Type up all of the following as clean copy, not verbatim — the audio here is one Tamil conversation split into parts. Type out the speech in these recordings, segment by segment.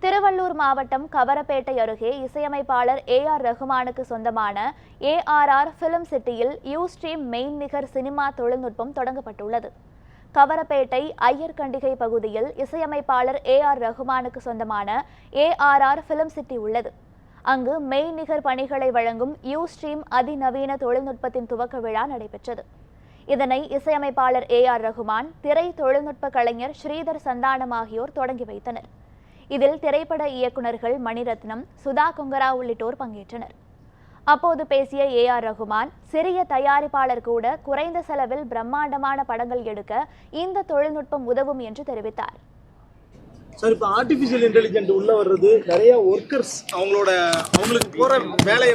திருவள்ளூர் மாவட்டம் கவரப்பேட்டை அருகே இசையமைப்பாளர் ஏ.ஆர். ரஹ்மானுக்கு சொந்தமான ஏ.ஆர்.ஆர். ஃபிலிம் சிட்டியில் யூஸ்ட்ரீம் மெய்நிகர் சினிமா தொழில்நுட்பம் தொடங்கப்பட்டுள்ளது. கவரப்பேட்டை ஐயர்கண்டிகை பகுதியில் இசையமைப்பாளர் ஏ.ஆர். ரஹ்மானுக்கு சொந்தமான ஏ.ஆர்.ஆர். ஃபிலிம் சிட்டி உள்ளது. அங்கு மெய்நிகர் பணிகளை வழங்கும் யூஸ்ட்ரீம் அதிநவீன தொழில்நுட்பத்தின் துவக்க விழா நடைபெற்றது. இதனை இசையமைப்பாளர் ஏ.ஆர். ரஹ்மான், திரை தொழில்நுட்ப கலைஞர் ஸ்ரீதர் சந்தானம் ஆகியோர் தொடங்கி வைத்தனர். இதில் திரைப்பட இயக்குநர்கள் மணிரத்னம், சுதா கொங்கரா உள்ளிட்டோர் பங்கேற்றனர். அப்போது பேசிய ஏ.ஆர். ரஹ்மான், சிறிய தயாரிப்பாளர் கூட குறைந்த செலவில் பிரம்மாண்டமான படங்கள் எடுக்க இந்த தொழில்நுட்பம் உதவும் என்று தெரிவித்தார். சார், இப்போ ஆர்டிஃபிஷியல் இன்டெலிஜென்ட் உள்ள வர்றது நிறைய ஒர்க்கர்ஸ் அவங்களுக்கு போற வேலையை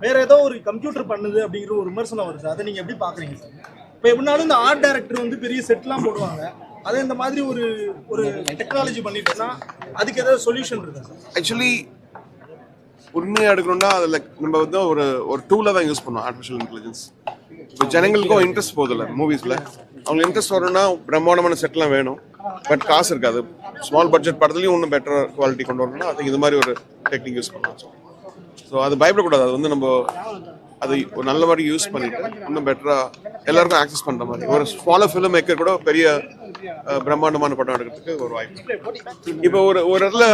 வேற ஏதோ ஒரு கம்ப்யூட்டர் பண்ணுது அப்படிங்கிற ஒரு விமர்சனம் வருது. அதை நீங்க எப்படி பாக்குறீங்க சார்? இப்போ எப்படினாலும் இந்த ஆர்ட் டைரக்டர் பெரிய செட்லாம் போடுவாங்க. அதே இந்த மாதிரி ஒரு டெக்னாலஜி பண்ணிட்டோம்னா அதுக்கு ஏதாவது சொல்யூஷன் இருக்கா சார்? ஆக்சுவலி உண்மையாக எடுக்கணும்னா அதில் நம்ம ஒரு டூலை தான் யூஸ் பண்ணுவோம், ஆர்டிஃபிஷியல் இன்டெலிஜென்ஸ். இப்போ ஜனங்களுக்கும் இன்ட்ரெஸ்ட் போதில்ல மூவிஸில். அவங்களுக்கு இன்ட்ரெஸ்ட் வரணும்னா பிரம்மாண்டமான செட்லாம் வேணும், பட் காசு இருக்காது. ஸ்மால் பட்ஜெட் படத்துலையும் இன்னும் பெட்டர் குவாலிட்டி கொண்டு வரணும்னா அதுக்கு இது மாதிரி ஒரு டெக்னிக் யூஸ் பண்ணலாம். ஸோ அது பயப்படக்கூடாது. அது நம்ம அதை ஒரு நல்ல மாதிரி யூஸ் பண்ணிட்டு இன்னும் பெட்டராக எல்லாருக்கும் ஆக்சஸ் பண்ணுற மாதிரி ஒரு ஸ்மாலர் ஃபிலிம் மேக்கர் கூட பெரிய பிரம்மாண்டமான படம் எடுக்கிறதுக்கு ஒரு வாய்ப்பு. இப்போ ஒரு இடத்துல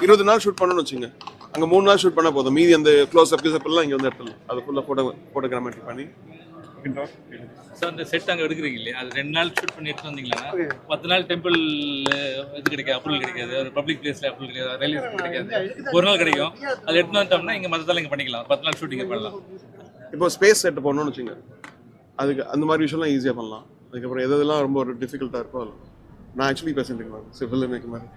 20 நாள் ஷூட் பண்ணணும்னு வச்சுங்க, அங்கே 3 நாள் ஷூட் பண்ணால் போதும். மீதி அந்த க்ளோஸ் அப் எல்லாம் இங்கே எடுத்துடலாம். அது ஃபுல்லாக ஃபோட்டோகிராமெட்ரி பண்ணி. சார், அந்த செட் அங்கே எடுக்கிறீங்க இல்லையா, அது 2 நாள் ஷூட் பண்ணி எடுத்து வந்தீங்கன்னா 10 நாள் டெம்பிள் இது கிடைக்காது, அப்ரூவல் கிடைக்காது. ஒரு பப்ளிக் பிளேஸில் அப்ரூவல் கிடைக்காது, ரயில்வே கிடைக்காது. ஒரு நாள் கிடைக்கும். அது எடுத்து வந்துட்டோம்னா இங்கே மற்றதால இங்கே பண்ணிக்கலாம். 10 நாள் ஷூட்டிங் பண்ணலாம். இப்போ ஸ்பேஸ் செட் போடணும்னு வச்சுங்க, அதுக்கு அந்த மாதிரி விஷயம்லாம் ஈஸியாக பண்ணலாம். அதுக்கப்புறம் எதெல்லாம் ரொம்ப ஒரு டிஃபிகல்ட்டாக இருக்கோ நான் ஆக்சுவலி பேசிட்டு இருக்கேன் சிவில் மேக் மாதிரி.